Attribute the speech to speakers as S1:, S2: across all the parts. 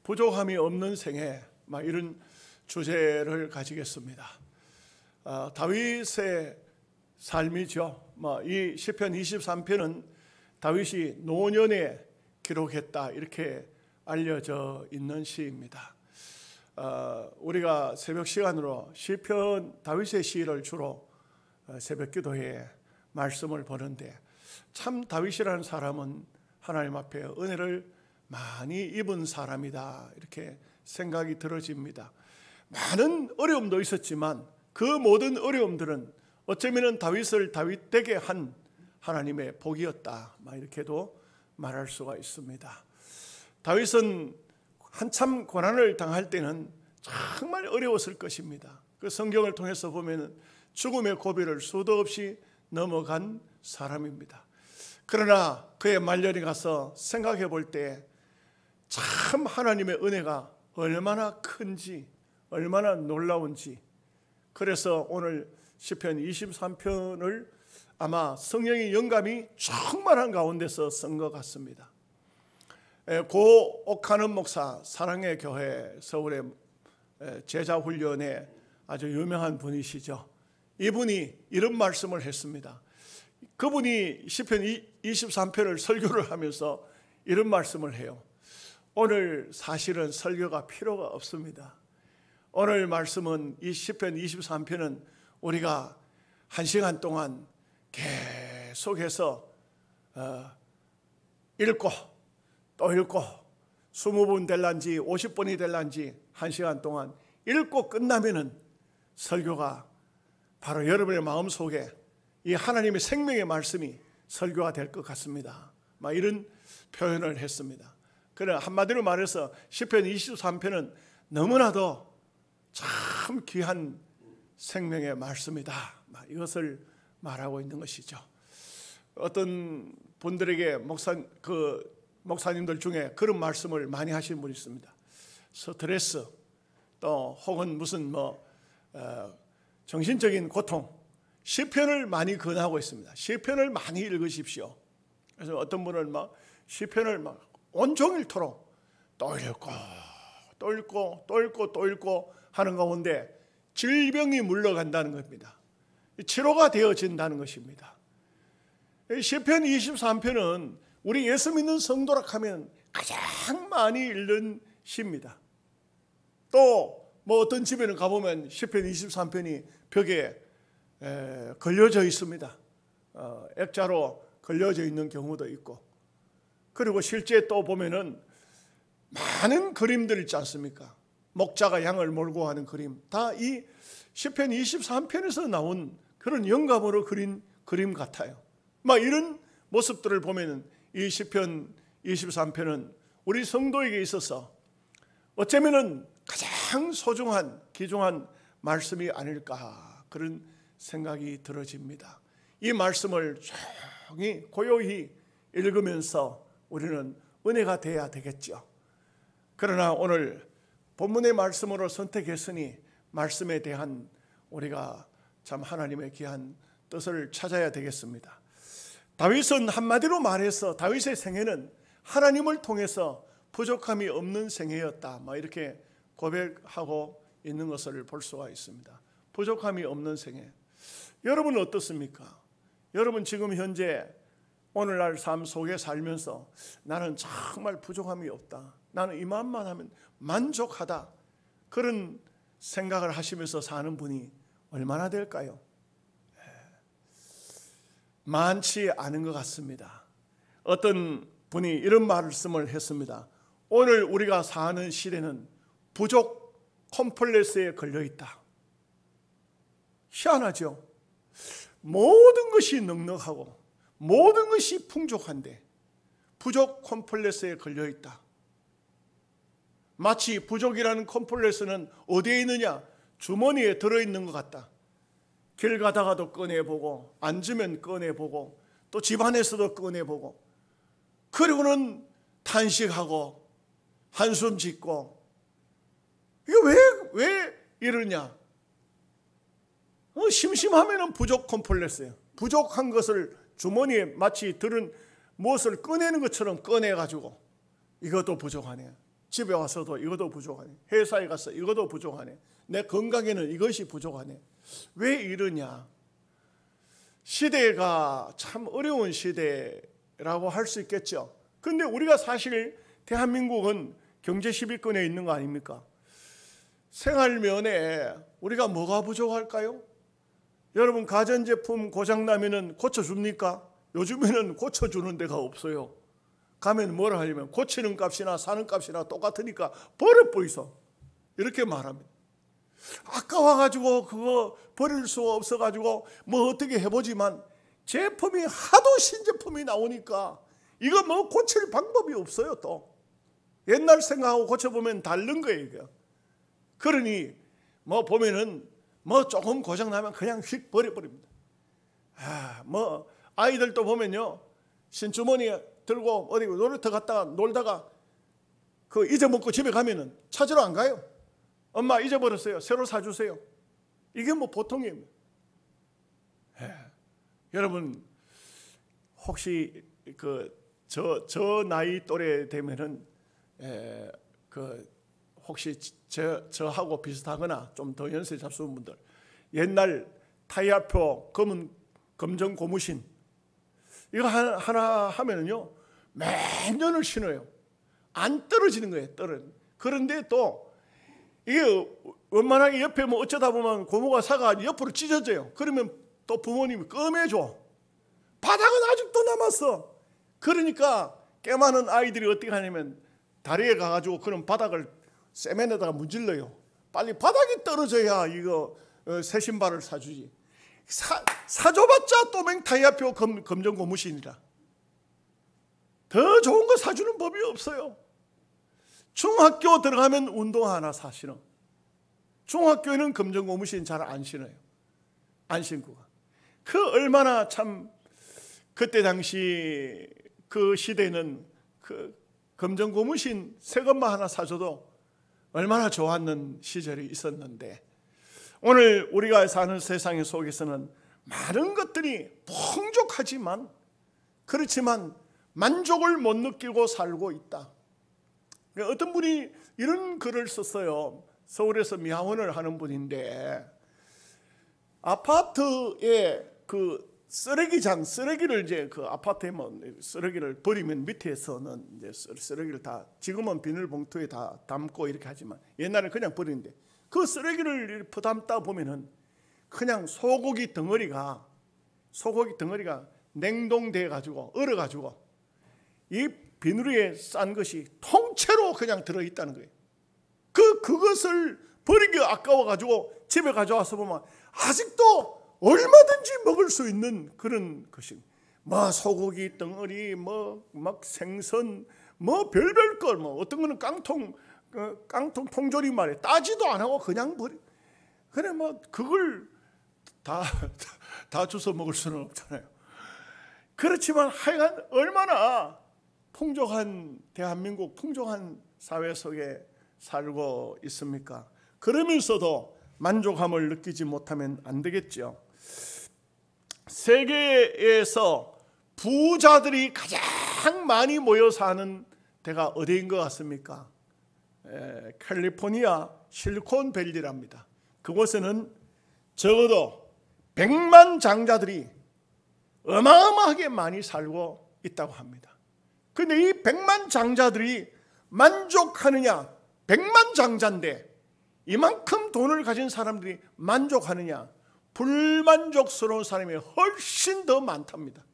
S1: 부족함이 없는 생애, 이런 주제를 가지겠습니다. 다윗의 삶이죠. 이 시편 23편은 다윗이 노년에 기록했다 이렇게 알려져 있는 시입니다. 우리가 새벽 시간으로 시편 다윗의 시를 주로 새벽 기도에 말씀을 보는데, 참 다윗이라는 사람은 하나님 앞에 은혜를 많이 입은 사람이다 이렇게 생각이 들어집니다. 많은 어려움도 있었지만 그 모든 어려움들은 어쩌면 다윗을 다윗되게 한 하나님의 복이었다 이렇게도 말할 수가 있습니다. 다윗은 한참 고난을 당할 때는 정말 어려웠을 것입니다. 그 성경을 통해서 보면 죽음의 고비를 수도 없이 넘어간 사람입니다. 그러나 그의 말년에 가서 생각해 볼 때 참 하나님의 은혜가 얼마나 큰지, 얼마나 놀라운지, 그래서 오늘 시편 23편을 아마 성령의 영감이 충만한 가운데서 쓴 것 같습니다. 고 옥하는 목사, 사랑의 교회 서울의 제자훈련에 아주 유명한 분이시죠. 이분이 이런 말씀을 했습니다. 그분이 시편 23편을 설교를 하면서 이런 말씀을 해요. 오늘 사실은 설교가 필요가 없습니다. 오늘 말씀은 이 시편 23편은 우리가 1시간 동안 계속해서 읽고 또 읽고 20번 될란지 50번이 될란지 1시간 동안 읽고 끝나면은 설교가 바로 여러분의 마음속에 이 하나님의 생명의 말씀이 설교가 될 것 같습니다. 이런 표현을 했습니다. 그러나 한마디로 말해서 시편 23편은 너무나도 참 귀한 생명의 말씀이다, 이것을 말하고 있는 것이죠. 어떤 분들에게 목사님들 중에 그런 말씀을 많이 하시는 분이 있습니다. 스트레스 또 혹은 무슨 정신적인 고통, 시편을 많이 권하고 있습니다. 시편을 많이 읽으십시오. 그래서 어떤 분은 시편을 온종일토록 또 읽고 또 읽고 또 읽고 또 읽고 하는 가운데 질병이 물러간다는 겁니다. 치료가 되어진다는 것입니다. 시편 23편은 우리 예수 믿는 성도라 하면 가장 많이 읽는 시입니다. 또 어떤 집에는 가보면 시편 23편이 벽에 걸려져 있습니다. 액자로 걸려져 있는 경우도 있고, 그리고 실제 또 보면은 많은 그림들 있지 않습니까? 목자가 양을 몰고 하는 그림, 다 이 시편 23편에서 나온 그런 영감으로 그린 그림 같아요. 이런 모습들을 보면은 이 시편 23편은 우리 성도에게 있어서 어쩌면은 가장 소중한 귀중한 말씀이 아닐까, 그런 생각이 들어집니다. 이 말씀을 조용히 고요히 읽으면서 우리는 은혜가 돼야 되겠죠. 그러나 오늘 본문의 말씀으로 선택했으니 말씀에 대한 우리가 참 하나님의 귀한 뜻을 찾아야 되겠습니다. 다윗은 한마디로 말해서 다윗의 생애는 하나님을 통해서 부족함이 없는 생애였다, 이렇게 고백하고 있는 것을 볼 수가 있습니다. 부족함이 없는 생애. 여러분은 어떻습니까? 여러분 지금 현재 오늘날 삶 속에 살면서 나는 정말 부족함이 없다, 나는 이만만 하면 만족하다, 그런 생각을 하시면서 사는 분이 얼마나 될까요? 많지 않은 것 같습니다. 어떤 분이 이런 말씀을 했습니다. 오늘 우리가 사는 시대는 부족 콤플렉스에 걸려 있다. 희한하죠? 모든 것이 넉넉하고 모든 것이 풍족한데 부족 콤플렉스에 걸려 있다. 마치 부족이라는 콤플렉스는 어디에 있느냐? 주머니에 들어있는 것 같다. 길 가다가도 꺼내보고, 앉으면 꺼내보고, 또 집안에서도 꺼내보고, 그리고는 탄식하고 한숨 짓고, 이게 왜 이러냐? 심심하면 부족 콤플렉스예요. 부족한 것을 주머니에 마치 들은 무엇을 꺼내는 것처럼 꺼내가지고 이것도 부족하네, 집에 와서도 이것도 부족하네. 회사에 가서 이것도 부족하네. 내 건강에는 이것이 부족하네. 왜 이러냐? 시대가 참 어려운 시대라고 할 수 있겠죠. 그런데 우리가 사실 대한민국은 경제 10위권에 있는 거 아닙니까? 생활면에 우리가 뭐가 부족할까요? 여러분, 가전제품 고장나면 고쳐줍니까? 요즘에는 고쳐주는 데가 없어요. 가면 뭐라 하려면 고치는 값이나 사는 값이나 똑같으니까 버려버리소, 이렇게 말합니다. 아까워가지고 그거 버릴 수가 없어가지고 뭐 어떻게 해보지만 제품이 하도 신제품이 나오니까 이거 뭐 고칠 방법이 없어요. 또 옛날 생각하고 고쳐보면 다른 거예요 이게. 그러니 뭐 보면은 뭐 조금 고장나면 그냥 휙 버려버립니다. 뭐 아이들도 보면요, 신주머니 들고 어디 놀이터 갔다가 놀다가 그 잊어먹고 집에 가면은 찾으러 안 가요. 엄마 잊어버렸어요, 새로 사주세요. 이게 뭐 보통이에요. 여러분, 혹시 저 나이 또래 되면은 혹시 저하고 비슷하거나 좀 더 연세 잡수는 분들, 옛날 타이어표 검정 고무신 이거 하나 하면은요 몇 년을 신어요. 안 떨어지는 거예요. 그런데 또 이게 원만하게 옆에 뭐 어쩌다 보면 고무가 사가 옆으로 찢어져요. 그러면 또 부모님이 껌해줘. 바닥은 아직도 남았어. 그러니까 꽤 많은 아이들이 어떻게 하냐면 다리에 가가지고 그런 바닥을 세면에다가 문질러요. 빨리 바닥이 떨어져야 이거 새 신발을 사주지. 사줘봤자 또맹 타이어표 검정 고무신이라. 더 좋은 거 사주는 법이 없어요. 중학교 들어가면 운동화 사시는. 중학교에는 검정 고무신 잘 안 신어요. 안 신고 가. 얼마나 참 그때 당시 그 시대는 그 검정 고무신 새 것만 하나 사줘도 얼마나 좋았는 시절이 있었는데, 오늘 우리가 사는 세상 속에서는 많은 것들이 풍족하지만 그렇지만 만족을 못 느끼고 살고 있다. 어떤 분이 이런 글을 썼어요. 서울에서 미화원을 하는 분인데, 아파트에 그 쓰레기를 이제 그 아파트에 뭐 쓰레기를 버리면 밑에서는 이제 쓰레기를 다 지금은 비닐봉투에 다 담고 이렇게 하지만 옛날에 그냥 버리는데, 그 쓰레기를 퍼담다 보면은 그냥 소고기 덩어리가 냉동돼 가지고 얼어 가지고 이 비누리에 싼 것이 통째로 그냥 들어 있다는 거예요. 그것을 버리기 아까워 가지고 집에 가져와서 보면 아직도 얼마든지 먹을 수 있는 그런 것이, 뭐 소고기 덩어리, 뭐 막 생선, 뭐 별별 걸, 뭐 어떤 거는 깡통 통조림 말에 따지도 안 하고 그냥 버리. 그래 뭐 그걸 다 주워 먹을 수는 없잖아요. 그렇지만 하여간 얼마나 풍족한 대한민국, 풍족한 사회 속에 살고 있습니까? 그러면서도 만족함을 느끼지 못하면 안 되겠죠. 세계에서 부자들이 가장 많이 모여 사는 데가 어디인 것 같습니까? 캘리포니아 실리콘밸리랍니다. 그곳에는 적어도 100만 장자들이 어마어마하게 많이 살고 있다고 합니다. 그런데 이 100만 장자들이 만족하느냐? 100만 장자인데 이만큼 돈을 가진 사람들이 만족하느냐? 불만족스러운 사람이 훨씬 더 많답니다.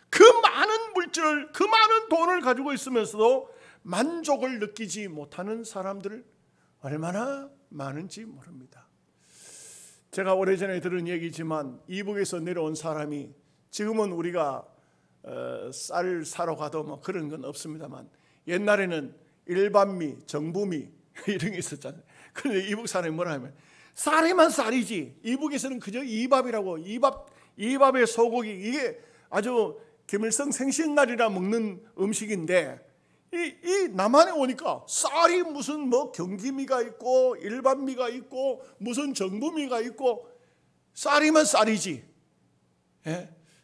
S1: 그 많은 물질을, 그 많은 돈을 가지고 있으면서도 만족을 느끼지 못하는 사람들 얼마나 많은지 모릅니다. 제가 오래전에 들은 얘기지만 이북에서 내려온 사람이, 지금은 우리가 쌀 사러 가도 뭐 그런 건 없습니다만 옛날에는 일반미, 정부미 이런 게 있었잖아요. 그런데 이북 사람이 뭐라 하면 쌀이만 쌀이지, 이북에서는 그저 이밥이라고, 이밥에 소고기, 이게 아주 김일성 생신날이라 먹는 음식인데, 이 남한에 오니까 쌀이 무슨 뭐 경기미가 있고 일반미가 있고 무슨 정부미가 있고 쌀이면 쌀이지.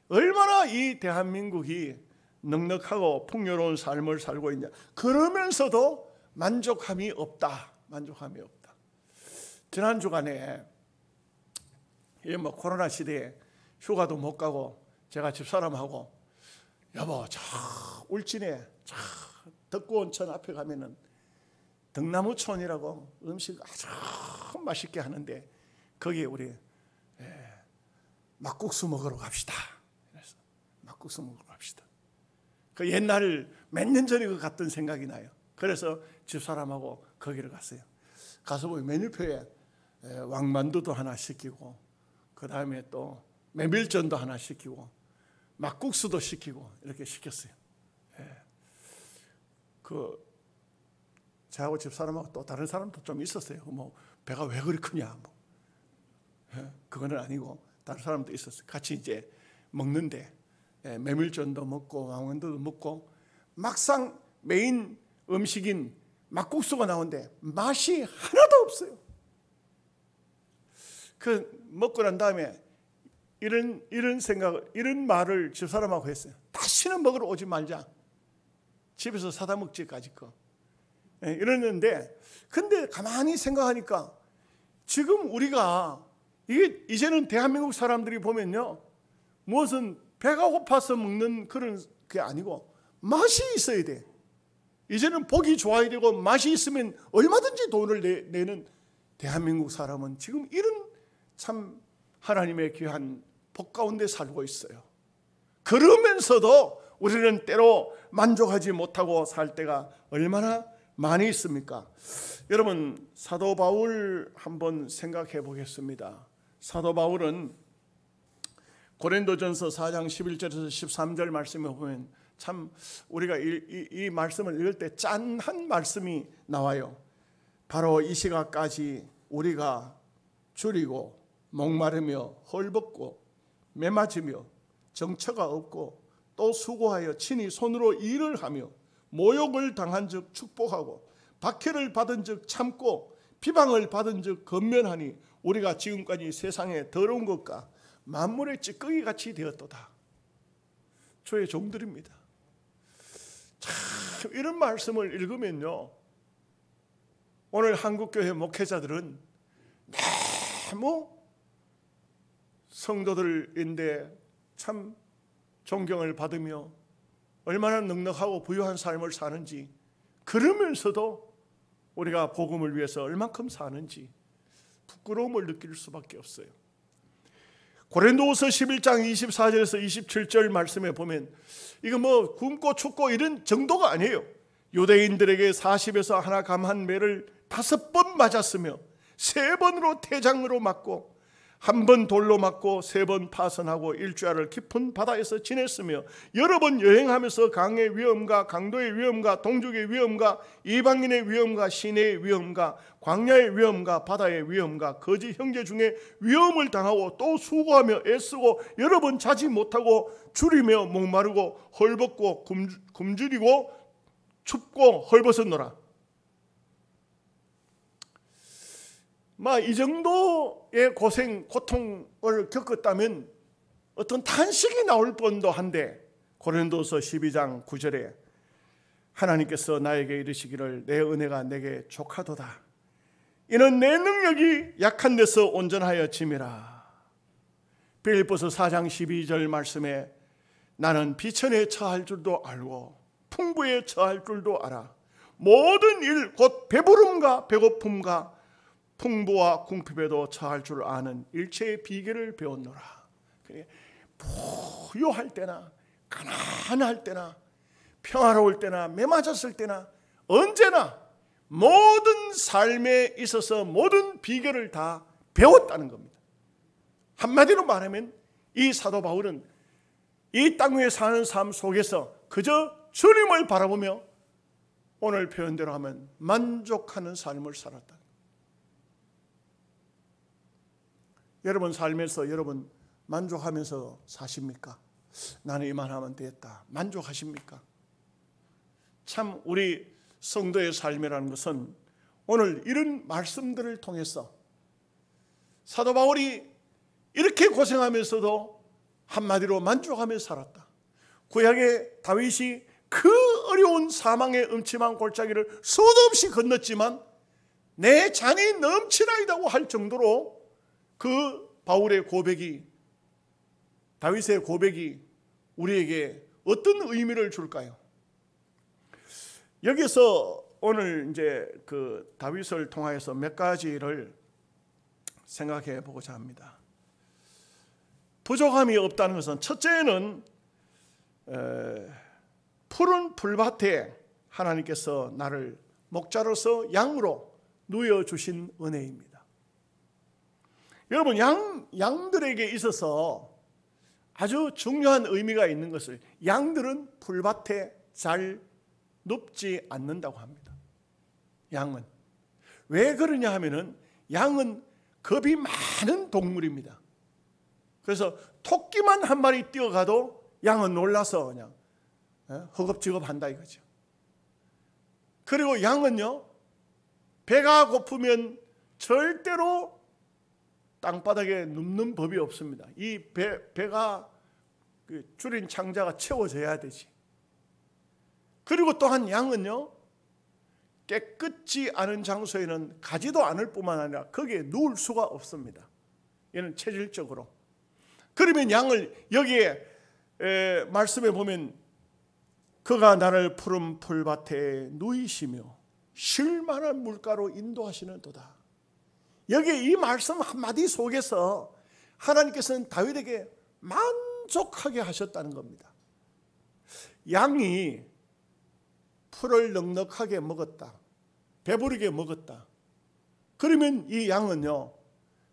S1: 얼마나 이 대한민국이 넉넉하고 풍요로운 삶을 살고 있냐. 그러면서도 만족함이 없다. 만족함이 없다. 지난 주간에 이 코로나 시대에 휴가도 못 가고 제가 집사람하고 여보 저 울진에 저 덕구온천 앞에 가면은 등나무촌이라고 음식 아주 맛있게 하는데 거기에 우리 막국수 먹으러 갑시다. 그래서 막국수 먹으러 갑시다. 그 옛날 몇 년 전에 갔던 생각이 나요. 그래서 집사람하고 거기를 갔어요. 가서 보면 메뉴표에 왕만두도 하나 시키고 그 다음에 또 메밀전도 하나 시키고 막국수도 시키고 이렇게 시켰어요. 저하고 집사람하고 또 다른 사람도 좀 있었어요. 뭐 배가 왜 그리 크냐 뭐. 그거는 아니고 다른 사람도 있었어요. 같이 이제 먹는데 메밀전도 먹고 왕만두도 먹고 막상 메인 음식인 막국수가 나오는데 맛이 하나도 없어요. 그 먹고 난 다음에 이런 생각을, 이런 말을 집사람하고 했어요. 다시는 먹으러 오지 말자. 집에서 사다 먹지까지 거. 이랬는데, 근데 가만히 생각하니까 지금 우리가 이게 이제는 대한민국 사람들이 보면요, 무엇은 배가 고파서 먹는 그런 게 아니고 맛이 있어야 돼. 이제는 보기 좋아야 되고 맛이 있으면 얼마든지 돈을 내는 대한민국 사람은 지금 이런 참 하나님의 귀한 복 가운데 살고 있어요. 그러면서도 우리는 때로 만족하지 못하고 살 때가 얼마나 많이 있습니까? 여러분, 사도 바울 한번 생각해 보겠습니다. 사도 바울은 고린도전서 4장 11절에서 13절 말씀에 보면 참 우리가 이 말씀을 읽을 때 짠한 말씀이 나와요. 바로 이 시각까지 우리가 줄이고 목마르며 헐벗고 매맞으며 정처가 없고 또 수고하여 친히 손으로 일을 하며 모욕을 당한 즉 축복하고 박해를 받은 즉 참고 비방을 받은 즉 건면하니 우리가 지금까지 세상에 더러운 것과 만물의 찌꺼기 같이 되었도다. 주의 종들입니다. 참 이런 말씀을 읽으면요, 오늘 한국교회 목회자들은 너무 성도들인데 참 존경을 받으며 얼마나 넉넉하고 부유한 삶을 사는지, 그러면서도 우리가 복음을 위해서 얼만큼 사는지 부끄러움을 느낄 수밖에 없어요. 고린도후서 11장 24절에서 27절 말씀에 보면 이거 뭐 굶고 춥고 이런 정도가 아니에요. 유대인들에게 40에서 하나 감한 매를 5번 맞았으며 3번으로 태장으로 맞고 1번 돌로 맞고 3번 파선하고 일주일을 깊은 바다에서 지냈으며 여러 번 여행하면서 강의 위험과 강도의 위험과 동족의 위험과 이방인의 위험과 시내의 위험과 광야의 위험과 바다의 위험과 거짓 형제 중에 위험을 당하고 또 수고하며 애쓰고 여러 번 자지 못하고 줄이며 목마르고 헐벗고 굶주리고 춥고 헐벗었노라. 이 정도의 고통을 겪었다면 어떤 탄식이 나올 뻔도 한데, 고린도서 12장 9절에 하나님께서 나에게 이르시기를 내 은혜가 내게 족하도다. 이는 내 능력이 약한 데서 온전하여 짐이라. 빌립보서 4장 12절 말씀에 나는 비천에 처할 줄도 알고 풍부에 처할 줄도 알아. 모든 일 곧 배부름과 배고픔과 풍부와 궁핍에도 처할 줄 아는 일체의 비결을 배웠노라. 부유할 때나 가난할 때나 평화로울 때나 매맞았을 때나 언제나 모든 삶에 있어서 모든 비결을 다 배웠다는 겁니다. 한마디로 말하면 이 사도 바울은 이 땅 위에 사는 삶 속에서 그저 주님을 바라보며 오늘 표현대로 하면 만족하는 삶을 살았다. 여러분 삶에서 여러분 만족하면서 사십니까? 나는 이만하면 됐다. 만족하십니까? 참 우리 성도의 삶이라는 것은 오늘 이런 말씀들을 통해서 사도 바울이 이렇게 고생하면서도 한마디로 만족하며 살았다. 구약의 다윗이 그 어려운 사망의 음침한 골짜기를 수도 없이 건넜지만 내 잔이 넘치나이다고 할 정도로 그 바울의 고백이, 다윗의 고백이 우리에게 어떤 의미를 줄까요? 여기서 오늘 이제 그 다윗을 통하여서 몇 가지를 생각해 보고자 합니다. 부족함이 없다는 것은 첫째는 푸른 풀밭에 하나님께서 나를 목자로서 양으로 누워주신 은혜입니다. 여러분, 양들에게 있어서 아주 중요한 의미가 있는 것을, 양들은 풀밭에 잘 눕지 않는다고 합니다. 양은 왜 그러냐 하면은 양은 겁이 많은 동물입니다. 그래서 토끼만 한 마리 뛰어가도 양은 놀라서 그냥 허겁지겁한다 이거죠. 그리고 양은요, 배가 고프면 절대로 땅바닥에 눕는 법이 없습니다. 이 배가 줄인 창자가 채워져야 되지. 그리고 또한 양은요, 깨끗지 않은 장소에는 가지도 않을 뿐만 아니라 거기에 누울 수가 없습니다. 얘는 체질적으로. 그러면 양을 여기에 말씀에 보면 그가 나를 푸른 풀밭에 누이시며 쉴 만한 물가로 인도하시는 도다. 여기 이 말씀 한마디 속에서 하나님께서는 다윗에게 만족하게 하셨다는 겁니다. 양이 풀을 넉넉하게 먹었다, 배부르게 먹었다. 그러면 이 양은요,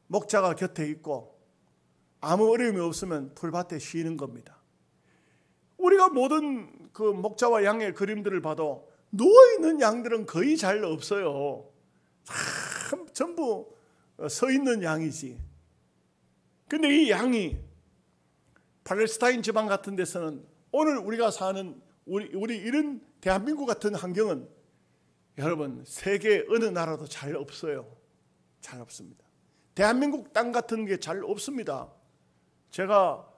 S1: 목자가 곁에 있고 아무 어려움이 없으면 풀밭에 쉬는 겁니다. 우리가 모든 그 목자와 양의 그림들을 봐도 누워있는 양들은 거의 잘 없어요. 참 전부 서 있는 양이지. 근데 이 양이 팔레스타인 지방 같은 데서는, 오늘 우리가 사는 우리 이런 대한민국 같은 환경은 여러분 세계 어느 나라도 잘 없어요. 잘 없습니다. 대한민국 땅 같은 게 잘 없습니다. 제가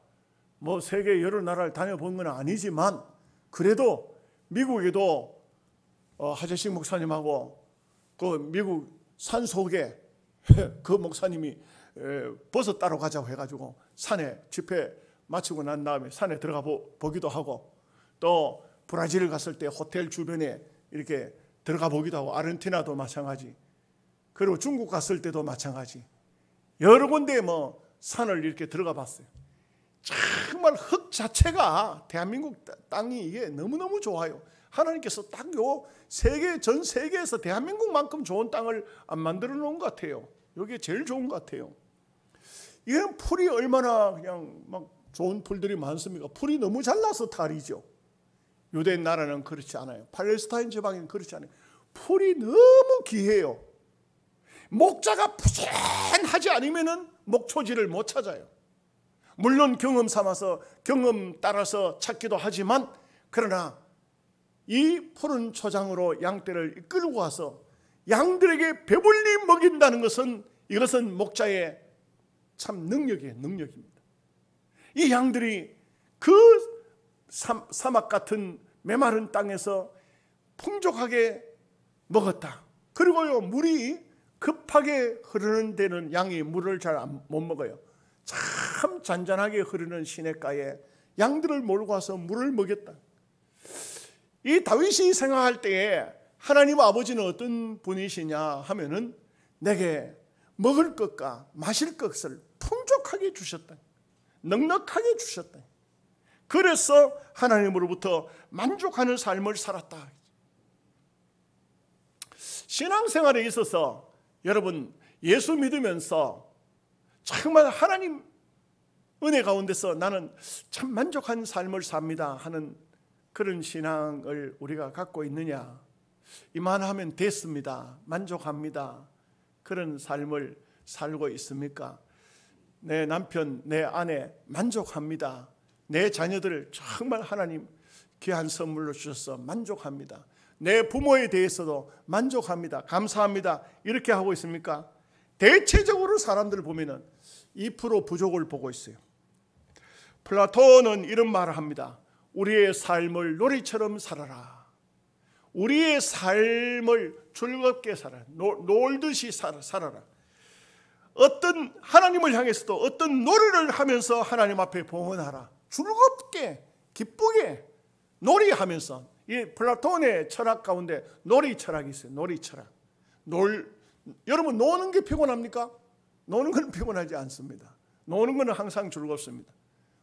S1: 뭐 세계 여러 나라를 다녀본 건 아니지만 그래도 미국에도 하재식 목사님하고 그 미국 산속에 그 목사님이 버섯 따러 가자고 해가지고 산에 집회 마치고 난 다음에 산에 들어가 보기도 하고, 또 브라질 갔을 때 호텔 주변에 이렇게 들어가 보기도 하고, 아르헨티나도 마찬가지, 그리고 중국 갔을 때도 마찬가지, 여러 군데 뭐 산을 이렇게 들어가 봤어요. 정말 흙 자체가, 대한민국 땅이 이게 너무너무 좋아요. 하나님께서 딱 요 전 세계에서 대한민국만큼 좋은 땅을 안 만들어 놓은 것 같아요. 여기에 제일 좋은 것 같아요. 이런 풀이 얼마나 그냥 막 좋은 풀들이 많습니까? 풀이 너무 잘나서 탈이죠. 유대 나라는 그렇지 않아요. 팔레스타인 지방은 그렇지 않아요. 풀이 너무 귀해요. 목자가 푸짐하지 않으면 목초지를 못 찾아요. 물론 경험 삼아서, 경험 따라서 찾기도 하지만, 그러나 이 푸른 초장으로 양떼를 이끌고 와서 양들에게 배불리 먹인다는 것은, 이것은 목자의 참 능력입니다. 이 양들이 그 사막 같은 메마른 땅에서 풍족하게 먹었다. 그리고요, 물이 급하게 흐르는 데는 양이 물을 잘 못 먹어요. 참 잔잔하게 흐르는 시냇가에 양들을 몰고 와서 물을 먹였다. 이 다윗이 생각할 때에 하나님 아버지는 어떤 분이시냐 하면은 내게 먹을 것과 마실 것을 풍족하게 주셨다, 넉넉하게 주셨다. 그래서 하나님으로부터 만족하는 삶을 살았다. 신앙생활에 있어서 여러분, 예수 믿으면서 정말 하나님 은혜 가운데서 나는 참 만족한 삶을 삽니다 하는 그런 신앙을 우리가 갖고 있느냐? 이만하면 됐습니다, 만족합니다, 그런 삶을 살고 있습니까? 내 남편, 내 아내 만족합니다, 내 자녀들을 정말 하나님 귀한 선물로 주셔서 만족합니다, 내 부모에 대해서도 만족합니다, 감사합니다, 이렇게 하고 있습니까? 대체적으로 사람들을 보면은 2% 부족을 보고 있어요. 플라톤은 이런 말을 합니다. 우리의 삶을 놀이처럼 살아라. 우리의 삶을 즐겁게 살아라. 놀듯이 살아라. 어떤 하나님을 향해서도 어떤 노래를 하면서 하나님 앞에 봉헌하라. 즐겁게 기쁘게 놀이하면서. 이 플라톤의 철학 가운데 놀이 철학이 있어요. 놀이 철학. 여러분 노는 게 피곤합니까? 노는 건 피곤하지 않습니다. 노는 건 항상 즐겁습니다.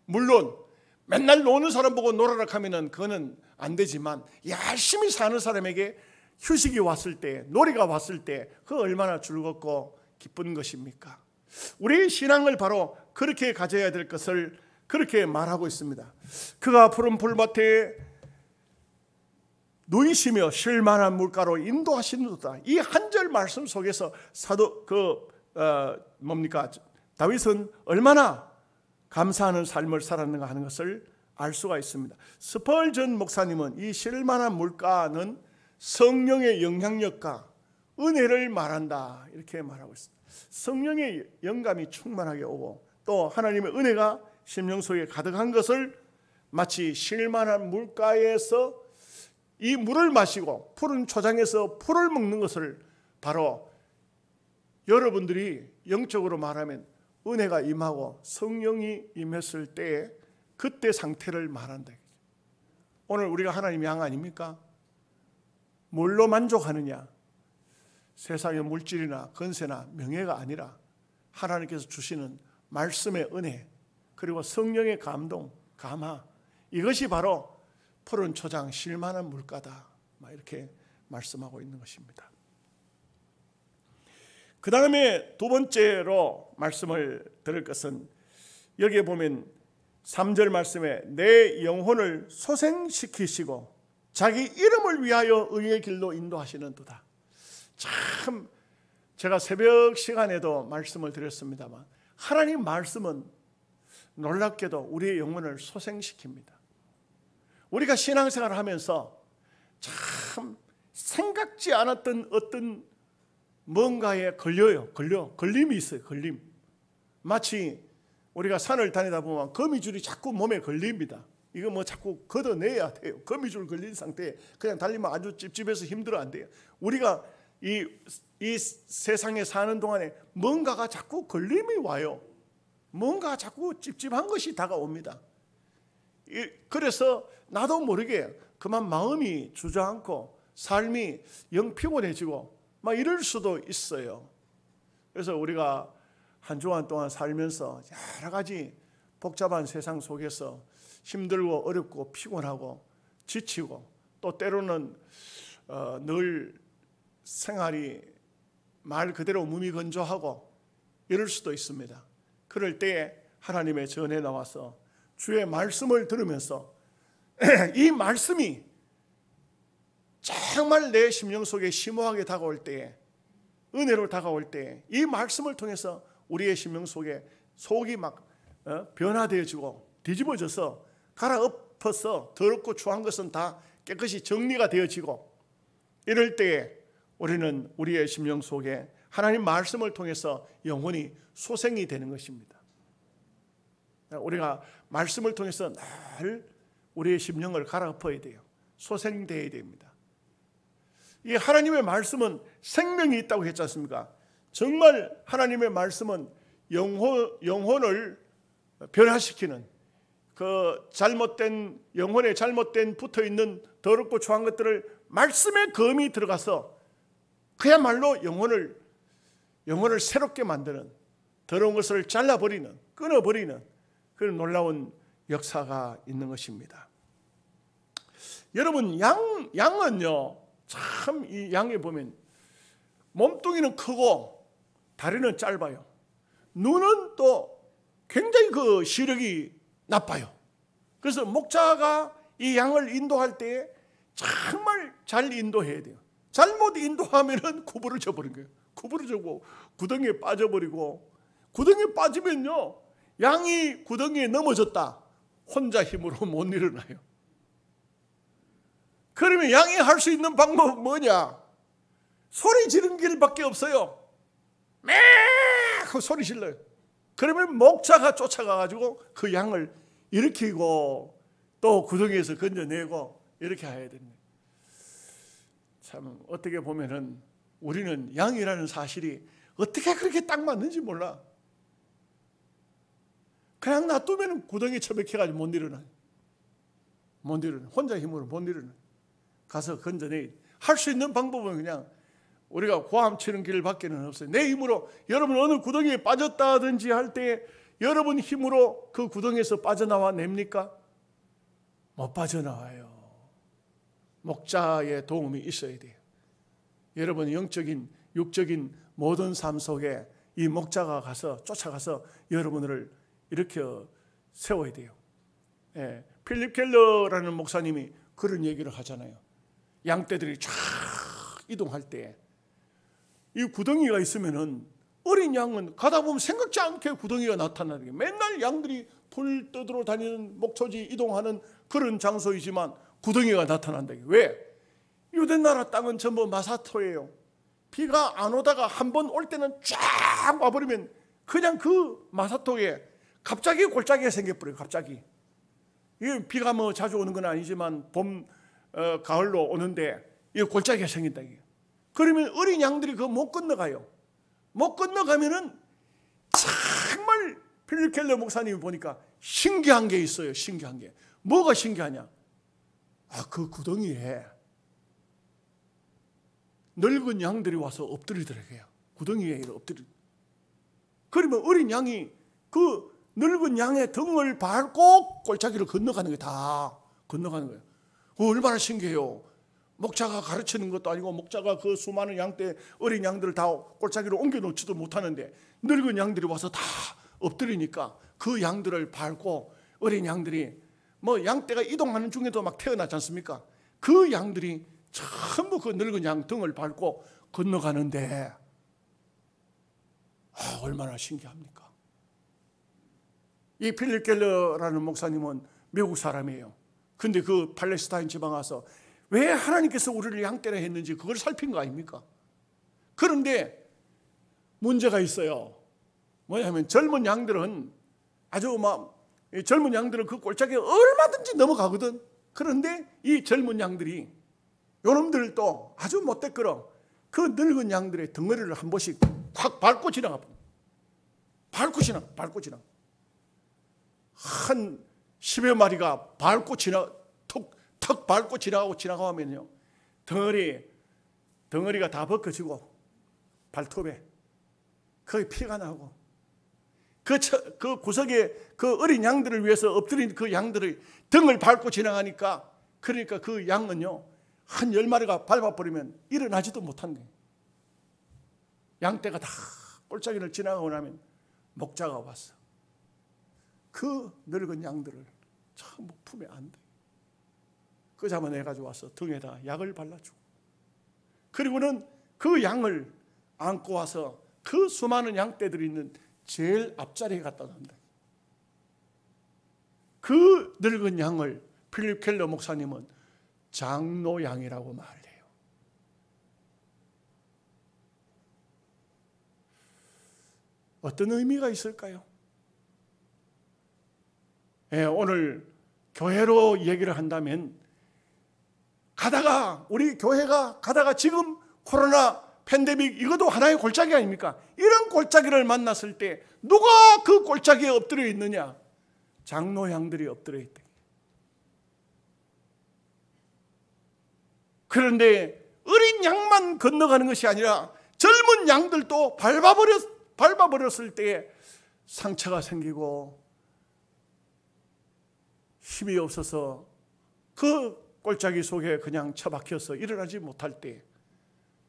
S1: 물론 맨날 노는 사람 보고 놀아라 하면은 그거는 안 되지만 열심히 사는 사람에게 휴식이 왔을 때, 놀이가 왔을 때 그 얼마나 즐겁고 기쁜 것입니까? 우리의 신앙을 바로 그렇게 가져야 될 것을 그렇게 말하고 있습니다. 그가 푸른 풀밭에 누이시며 쉴 만한 물가로 인도하시는도다. 이 한 절 말씀 속에서 다윗은 얼마나 감사하는 삶을 살았는가 하는 것을 알 수가 있습니다. 스펄전 목사님은 이 쉴 만한 물가는 성령의 영향력과 은혜를 말한다 이렇게 말하고 있습니다. 성령의 영감이 충만하게 오고 또 하나님의 은혜가 심령 속에 가득한 것을 마치 쉴 만한 물가에서 이 물을 마시고 푸른 초장에서 풀을 먹는 것을 바로 여러분들이 영적으로 말하면 은혜가 임하고 성령이 임했을 때 그때 상태를 말한다. 오늘 우리가 하나님의 양 아닙니까? 뭘로 만족하느냐? 세상의 물질이나 건세나 명예가 아니라 하나님께서 주시는 말씀의 은혜 그리고 성령의 감동, 감화 이것이 바로 푸른 초장 쉴 만한 물가다 이렇게 말씀하고 있는 것입니다. 그 다음에 두 번째로 말씀을 드릴 것은 여기에 보면 3절 말씀에 내 영혼을 소생시키시고 자기 이름을 위하여 의의 길로 인도하시는도다. 참 제가 새벽 시간에도 말씀을 드렸습니다만 하나님 말씀은 놀랍게도 우리의 영혼을 소생시킵니다. 우리가 신앙생활을 하면서 참 생각지 않았던 어떤 뭔가에 걸림이 있어요. 걸림. 마치 우리가 산을 다니다 보면 거미줄이 자꾸 몸에 걸립니다. 이거 뭐 자꾸 걷어내야 돼요. 거미줄 걸린 상태에 그냥 달리면 아주 찝찝해서 힘들어 안 돼요. 우리가 이 세상에 사는 동안에 뭔가가 자꾸 걸림이 와요. 뭔가 자꾸 찝찝한 것이 다가옵니다. 그래서 나도 모르게 그만 마음이 주저앉고 삶이 영 피곤해지고 막 이럴 수도 있어요. 그래서 우리가 한 주간 동안 살면서 여러 가지 복잡한 세상 속에서 힘들고 어렵고 피곤하고 지치고 또 때로는 늘 생활이 말 그대로 무미건조하고 이럴 수도 있습니다. 그럴 때 하나님의 전에 나와서 주의 말씀을 들으면서 이 말씀이 정말 내 심령 속에 심오하게 다가올 때에 은혜로 다가올 때에 이 말씀을 통해서 우리의 심령 속에 속이 막 변화되어지고 뒤집어져서 갈아엎어서 더럽고 추한 것은 다 깨끗이 정리가 되어지고 이럴 때에 우리는 우리의 심령 속에 하나님 말씀을 통해서 영혼이 소생이 되는 것입니다. 우리가 말씀을 통해서 늘 우리의 심령을 갈아엎어야 돼요. 소생되어야 됩니다. 이 하나님의 말씀은 생명이 있다고 했지 않습니까? 정말 하나님의 말씀은 영혼을 변화시키는 그 잘못된 영혼에 잘못된 붙어있는 더럽고 추한 것들을 말씀의 검이 들어가서 그야말로 영혼을 새롭게 만드는 더러운 것을 잘라버리는 끊어버리는 그런 놀라운 역사가 있는 것입니다. 여러분 양은요 참 이 양에 보면 몸뚱이는 크고 다리는 짧아요. 눈은 또 굉장히 그 시력이 나빠요. 그래서 목자가 이 양을 인도할 때 정말 잘 인도해야 돼요. 잘못 인도하면은 구부러져 버린 거예요. 구부러지고 구덩이에 빠져버리고 구덩이에 빠지면요 양이 구덩이에 넘어졌다. 혼자 힘으로 못 일어나요. 그러면 양이 할 수 있는 방법은 뭐냐? 소리 지르는 길밖에 없어요. 매 하고 소리 질러요. 그러면 목자가 쫓아가가지고 그 양을 일으키고 또 구덩이에서 건져내고 이렇게 해야 됩니다. 참 어떻게 보면은 우리는 양이라는 사실이 어떻게 그렇게 딱 맞는지 몰라. 그냥 놔두면 구덩이에 처박혀가지고 못 일어나. 혼자 힘으로 못 일어나. 가서 건져내. 할 수 있는 방법은 그냥 우리가 고함 치는 길밖에는 없어요. 내 힘으로 여러분 어느 구덩이에 빠졌다든지 할 때 여러분 힘으로 그 구덩이에서 빠져나와 냅니까? 못 빠져나와요. 목자의 도움이 있어야 돼요. 여러분 영적인 육적인 모든 삶 속에 이 목자가 가서 쫓아가서 여러분을 일으켜 세워야 돼요. 예, 필립 켈러라는 목사님이 그런 얘기를 하잖아요. 양떼들이 쫙 이동할 때 이 구덩이가 있으면은 어린 양은 가다 보면 생각지 않게 구덩이가 나타나는 게 맨날 양들이 풀 떠들어 다니는 목초지 이동하는 그런 장소이지만 구덩이가 나타난다. 왜? 유대 나라 땅은 전부 마사토예요. 비가 안 오다가 한 번 올 때는 쫙 와버리면 그냥 그 마사토에 갑자기 골짜기가 생겨버려요. 갑자기. 이게 비가 뭐 자주 오는 건 아니지만 봄, 가을로 오는데 이 골짜기가 생긴다. 그러면 어린 양들이 그거 못 건너가요. 못 건너가면은 정말 필립 켈러 목사님이 보니까 신기한 게 있어요. 신기한 게. 뭐가 신기하냐? 그 구덩이에 늙은 양들이 와서 엎드리더라고요. 구덩이에 이렇게 엎드리. 그러면 어린 양이 그 늙은 양의 등을 밟고 골짜기를 건너가는 게 다 건너가는 거예요. 얼마나 신기해요. 목자가 가르치는 것도 아니고 목자가 그 수많은 양떼 어린 양들을 다 골짜기로 옮겨놓지도 못하는데 늙은 양들이 와서 다 엎드리니까 그 양들을 밟고 어린 양들이 뭐 양떼가 이동하는 중에도 막 태어나지 않습니까? 그 양들이 전부 그 늙은 양 등을 밟고 건너가는데 얼마나 신기합니까? 이 필립 켈러라는 목사님은 미국 사람이에요. 근데 그 팔레스타인 지방 와서 왜 하나님께서 우리를 양떼라 했는지 그걸 살핀 거 아닙니까? 그런데 문제가 있어요. 뭐냐면 젊은 양들은 아주 막 젊은 양들은 그 골짜기에 얼마든지 넘어가거든. 그런데 이 젊은 양들이 요놈들도 아주 못됐거라. 그 늙은 양들의 덩어리를 한 번씩 확 밟고 지나가. 밟고 지나가. 한 10여 마리가 밟고 턱 밟고 지나가면요. 덩어리가 다 벗겨지고 발톱에 거기 피가 나고 그 구석에 그 어린 양들을 위해서 엎드린 그 양들의 등을 밟고 지나가니까 그러니까 그 양은요. 한 10마리가 밟아버리면 일어나지도 못한 거예요. 양떼가 다 골짜기를 지나가고 나면 목자가 왔어. 그 늙은 양들을 참 품에 안돼. 그 잡아내가지고 와서 등에다 약을 발라주고 그리고는 그 양을 안고 와서 그 수많은 양떼들이 있는 제일 앞자리에 갖다 놓는다. 그 늙은 양을 필립 켈러 목사님은 장로양이라고 말해요. 어떤 의미가 있을까요? 오늘 교회로 얘기를 한다면 우리 교회가 가다가 지금 코로나 팬데믹 이것도 하나의 골짜기 아닙니까? 이런 골짜기를 만났을 때 누가 그 골짜기에 엎드려 있느냐? 장로 양들이 엎드려 있다. 그런데 어린 양만 건너가는 것이 아니라 젊은 양들도 밟아버렸을 때 상처가 생기고 힘이 없어서 그 골짜기 속에 그냥 처박혀서 일어나지 못할 때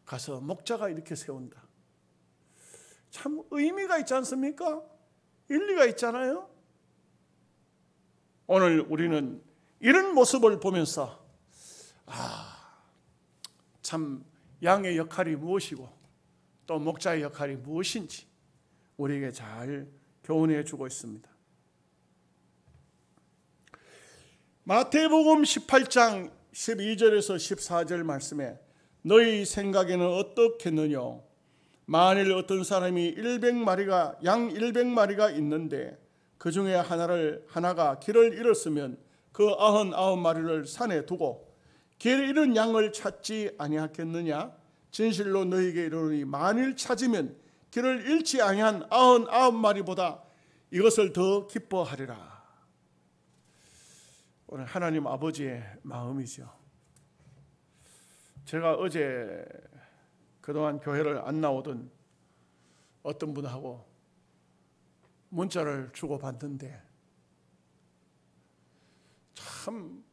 S1: 가서 목자가 이렇게 세운다. 참 의미가 있지 않습니까? 일리가 있잖아요. 오늘 우리는 이런 모습을 보면서 참 양의 역할이 무엇이고 또 목자의 역할이 무엇인지 우리에게 잘 교훈해 주고 있습니다. 마태복음 18장 12절에서 14절 말씀에 너희 생각에는 어떻겠느냐? 만일 어떤 사람이 양 100마리가 있는데 그 중에 하나가 길을 잃었으면 그 99마리를 산에 두고 길을 잃은 양을 찾지 아니하겠느냐? 진실로 너희에게 이르노니 만일 찾으면 길을 잃지 아니한 99마리보다 이것을 더 기뻐하리라. 오늘 하나님 아버지의 마음이죠. 제가 어제 그동안 교회를 안 나오던 어떤 분하고 문자를 주고받는데 참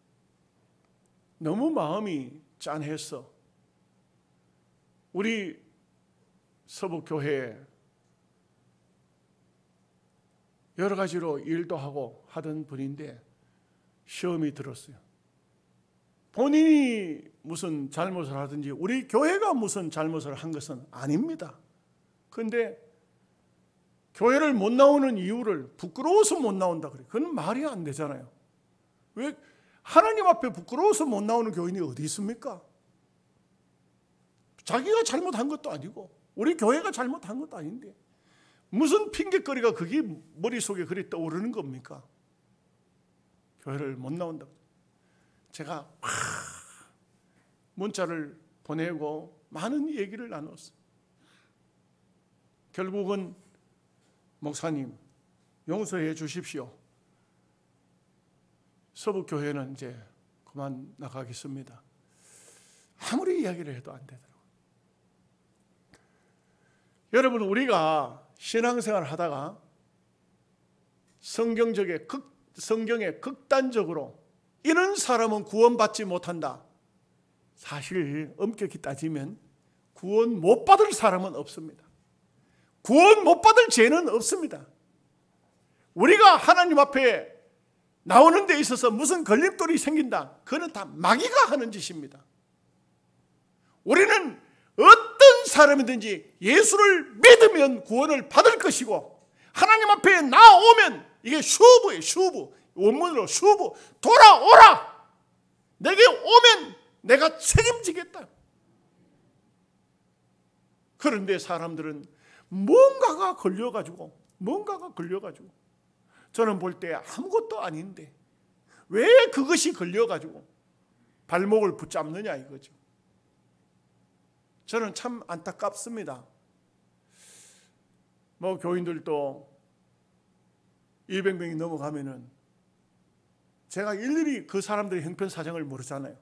S1: 너무 마음이 짠했어. 우리 서북교회에 여러 가지로 일도 하고 하던 분인데 시험이 들었어요. 본인이 무슨 잘못을 하든지 우리 교회가 무슨 잘못을 한 것은 아닙니다. 그런데 교회를 못 나오는 이유를 부끄러워서 못 나온다 그래. 그건 말이 안 되잖아요. 왜 하나님 앞에 부끄러워서 못 나오는 교인이 어디 있습니까? 자기가 잘못한 것도 아니고 우리 교회가 잘못한 것도 아닌데 무슨 핑계거리가 그게 머릿속에 그리 떠오르는 겁니까? 교회를 못 나온다. 제가 문자를 보내고 많은 얘기를 나눴어요. 결국은 목사님 용서해 주십시오. 서북교회는 이제 그만 나가겠습니다. 아무리 이야기를 해도 안 되더라고요. 여러분, 우리가 신앙생활 하다가 성경에 극단적으로 이런 사람은 구원받지 못한다. 사실 엄격히 따지면 구원 못 받을 사람은 없습니다. 구원 못 받을 죄는 없습니다. 우리가 하나님 앞에 나오는 데 있어서 무슨 걸림돌이 생긴다. 그건 다 마귀가 하는 짓입니다. 우리는 어떤 사람이든지 예수를 믿으면 구원을 받을 것이고 하나님 앞에 나오면 이게 슈브예요. 슈브. 원문으로 슈브. 돌아오라. 내게 오면 내가 책임지겠다. 그런데 사람들은 뭔가가 걸려가지고 저는 볼 때 아무것도 아닌데 왜 그것이 걸려가지고 발목을 붙잡느냐 이거죠. 저는 참 안타깝습니다. 뭐 교인들도 200명이 넘어가면은 제가 일일이 그 사람들의 형편사정을 모르잖아요.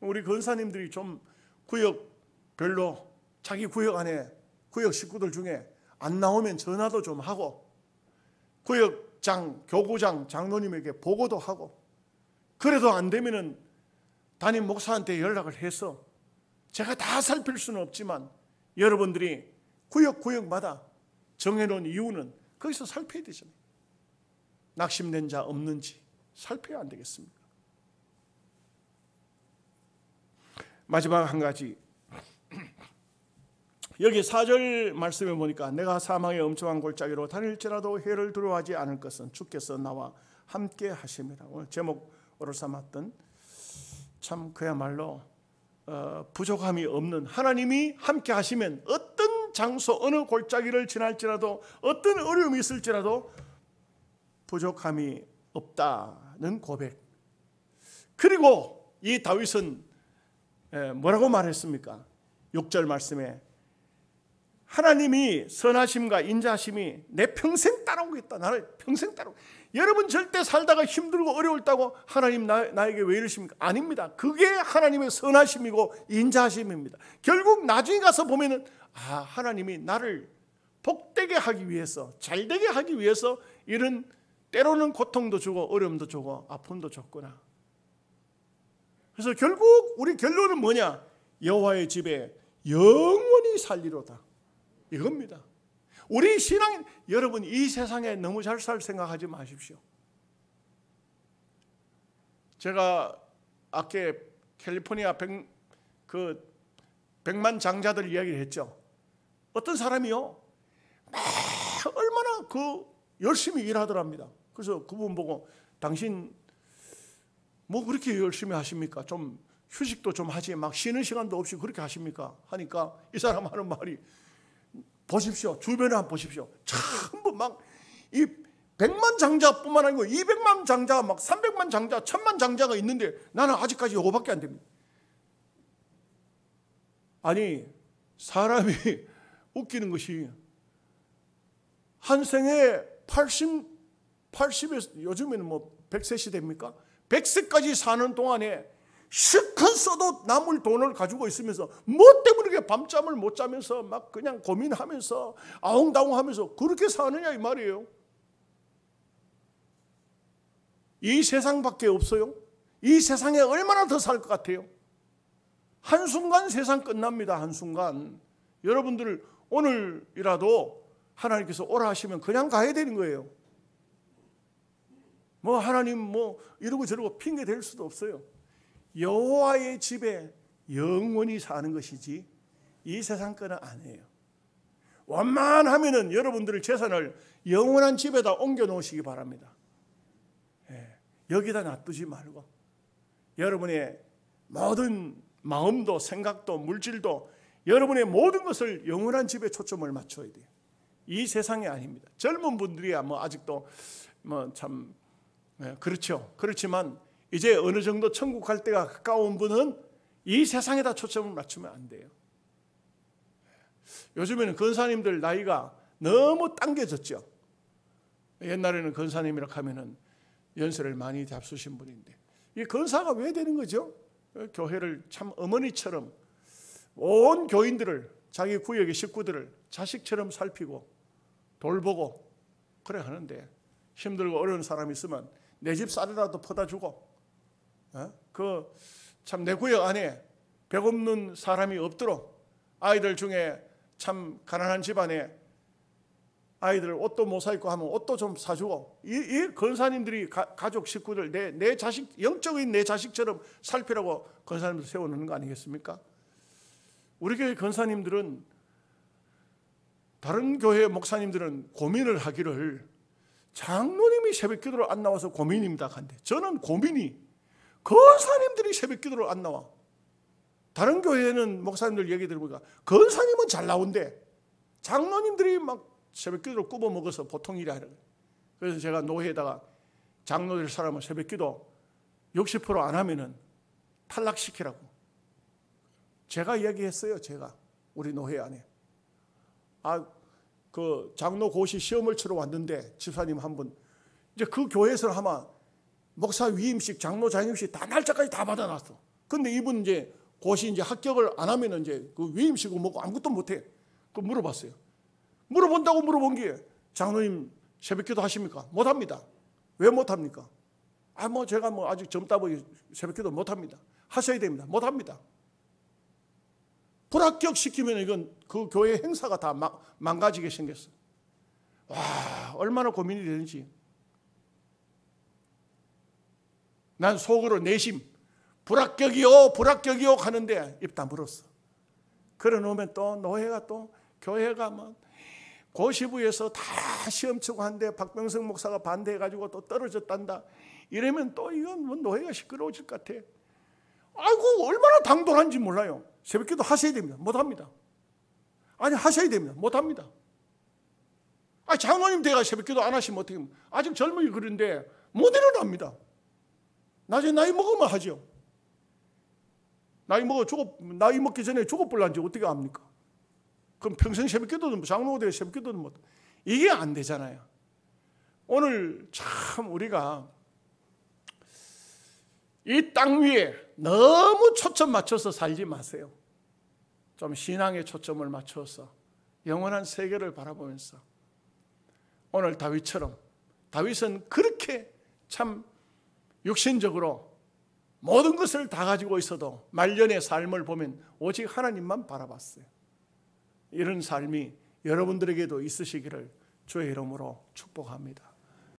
S1: 우리 권사님들이 좀 구역별로 자기 구역 안에 구역 식구들 중에 안 나오면 전화도 좀 하고 구역장, 교구장, 장로님에게 보고도 하고 그래도 안 되면은 담임 목사한테 연락을 해서 제가 다 살필 수는 없지만 여러분들이 구역마다 정해놓은 이유는 거기서 살펴야 되잖아요. 낙심된 자 없는지 살펴야 안 되겠습니까? 마지막 한 가지, 여기 4절 말씀에 보니까 내가 사망의 엄청한 골짜기로 다닐지라도 해를 두려워하지 않을 것은 주께서 나와 함께 하심이라. 오늘 제목으로 삼았던 참 그야말로 부족함이 없는 하나님이 함께 하시면 어떤 장소 어느 골짜기를 지날지라도 어떤 어려움이 있을지라도 부족함이 없다는 고백. 그리고 이 다윗은 뭐라고 말했습니까? 6절 말씀에 하나님이 선하심과 인자하심이 내 평생 따라오겠다. 나를 평생 따라오겠다. 여러분 절대 살다가 힘들고 어려울다고 하나님 나에게 왜 이러십니까? 아닙니다. 그게 하나님의 선하심이고 인자하심입니다. 결국 나중에 가서 보면은 하나님이 나를 복되게 하기 위해서 잘되게 하기 위해서 이런 때로는 고통도 주고 어려움도 주고 아픔도 줬구나. 그래서 결국 우리 결론은 뭐냐? 여호와의 집에 영원히 살리로다. 이겁니다. 우리 신앙, 여러분 이 세상에 너무 잘 살 생각하지 마십시오. 제가 아까 캘리포니아 100만 장자들 이야기를 했죠. 어떤 사람이요 얼마나 열심히 일하더랍니다. 그래서 그분 보고 당신 뭐 그렇게 열심히 하십니까? 좀 휴식도 좀 하지 막 쉬는 시간도 없이 그렇게 하십니까? 하니까 이 사람 하는 말이 보십시오. 주변에 한번 보십시오. 전부 막 이 100만 장자뿐만 아니고 200만 장자, 막 300만 장자, 1000만 장자가 있는데 나는 아직까지 이거밖에 안 됩니다. 아니 사람이 웃기는 것이 한 생에 80에서 요즘에는 뭐 100세 시대입니까? 100세까지 사는 동안에 실컷 써도 남을 돈을 가지고 있으면서 뭐 때문에 그렇게 밤잠을 못 자면서 막 그냥 고민하면서 아웅다웅하면서 그렇게 사느냐 이 말이에요. 이 세상밖에 없어요. 이 세상에 얼마나 더 살 것 같아요? 한순간 세상 끝납니다. 한순간. 여러분들 오늘이라도 하나님께서 오라 하시면 그냥 가야 되는 거예요. 뭐 하나님 뭐 이러고 저러고 핑계 댈 수도 없어요. 여호와의 집에 영원히 사는 것이지 이 세상 거는 아니에요. 원만하면은 여러분들의 재산을 영원한 집에다 옮겨 놓으시기 바랍니다. 여기다 놔두지 말고 여러분의 모든 마음도 생각도 물질도 여러분의 모든 것을 영원한 집에 초점을 맞춰야 돼요. 이 세상이 아닙니다. 젊은 분들이야 뭐 아직도 뭐 참 그렇죠. 그렇지만 이제 어느 정도 천국 갈 때가 가까운 분은 이 세상에다 초점을 맞추면 안 돼요. 요즘에는 권사님들 나이가 너무 당겨졌죠. 옛날에는 권사님이라고 하면은 연세를 많이 잡수신 분인데 이 권사가 왜 되는 거죠? 교회를 참 어머니처럼 온 교인들을 자기 구역의 식구들을 자식처럼 살피고 돌보고 그래 하는데 힘들고 어려운 사람이 있으면 내 집 쌀이라도 퍼다 주고 그 참 내 구역 안에 백 없는 사람이 없도록 아이들 중에 참 가난한 집안에 아이들 옷도 못 사 입고 하면 옷도 좀 사주고 이 권사님들이 가족 식구들 내 자식 영적인 내 자식처럼 살피라고 권사님들 세워놓는 거 아니겠습니까? 우리 교회 권사님들은 다른 교회 목사님들은 고민을 하기를 장로님이 새벽기도를 안 나와서 고민입니다 한데 저는 고민이 권사님들이 새벽기도를 안 나와. 다른 교회는 목사님들 얘기 들어보니까 권사님은 잘 나온대 장로님들이 막 새벽기도를 꾸버 먹어서 보통 일이 아니라. 그래서 제가 노회에다가 장로들 사람은 새벽기도 60% 안 하면은 탈락시키라고 제가 이야기했어요. 제가 우리 노회 안에 그 장로 고시 시험을 치러 왔는데 집사님 한 분 이제 그 교회에서는 아마 목사 위임식 장로 장임식 다 날짜까지 다 받아놨어. 근데 이분 이제 고시 이제 합격을 안 하면은 이제 그 위임식을 먹고 아무것도 못해. 그 물어봤어요. 물어본다고 물어본 게 장로님 새벽기도 하십니까? 못합니다. 왜 못합니까? 뭐 제가 뭐 아직 젊다 보니 새벽기도 못합니다. 하셔야 됩니다. 못합니다. 불합격시키면 이건 그 교회 행사가 다 망가지게 생겼어요. 와 얼마나 고민이 되는지. 난 속으로 내심 불합격이요 불합격이요 하는데 입 다물었어. 그래 놓으면 또 노회가 또 교회가 막 고시부에서 다 시험 치고 한데 박병성 목사가 반대해가지고 또 떨어졌단다. 이러면 또 이건 뭐 노회가 시끄러워질 것 같아. 아이고 얼마나 당돌한지 몰라요. 새벽기도 하셔야 됩니다. 못합니다. 아니 하셔야 됩니다. 못합니다. 장로님 대가 새벽기도 안 하시면 어떻게 아직 젊은이 그런데 못 일어납니다. 나중에 나이 먹으면 하죠. 나이 먹기 전에 죽어버릴지 어떻게 합니까? 그럼 평생 새벽기도는 장로가 되어 새벽기도는 못. 이게 안 되잖아요. 오늘 참 우리가 이 땅 위에 너무 초점 맞춰서 살지 마세요. 좀 신앙에 초점을 맞춰서 영원한 세계를 바라보면서 오늘 다윗처럼 다윗은 그렇게 참 육신적으로 모든 것을 다 가지고 있어도 말년의 삶을 보면 오직 하나님만 바라봤어요. 이런 삶이 여러분들에게도 있으시기를 주의 이름으로 축복합니다.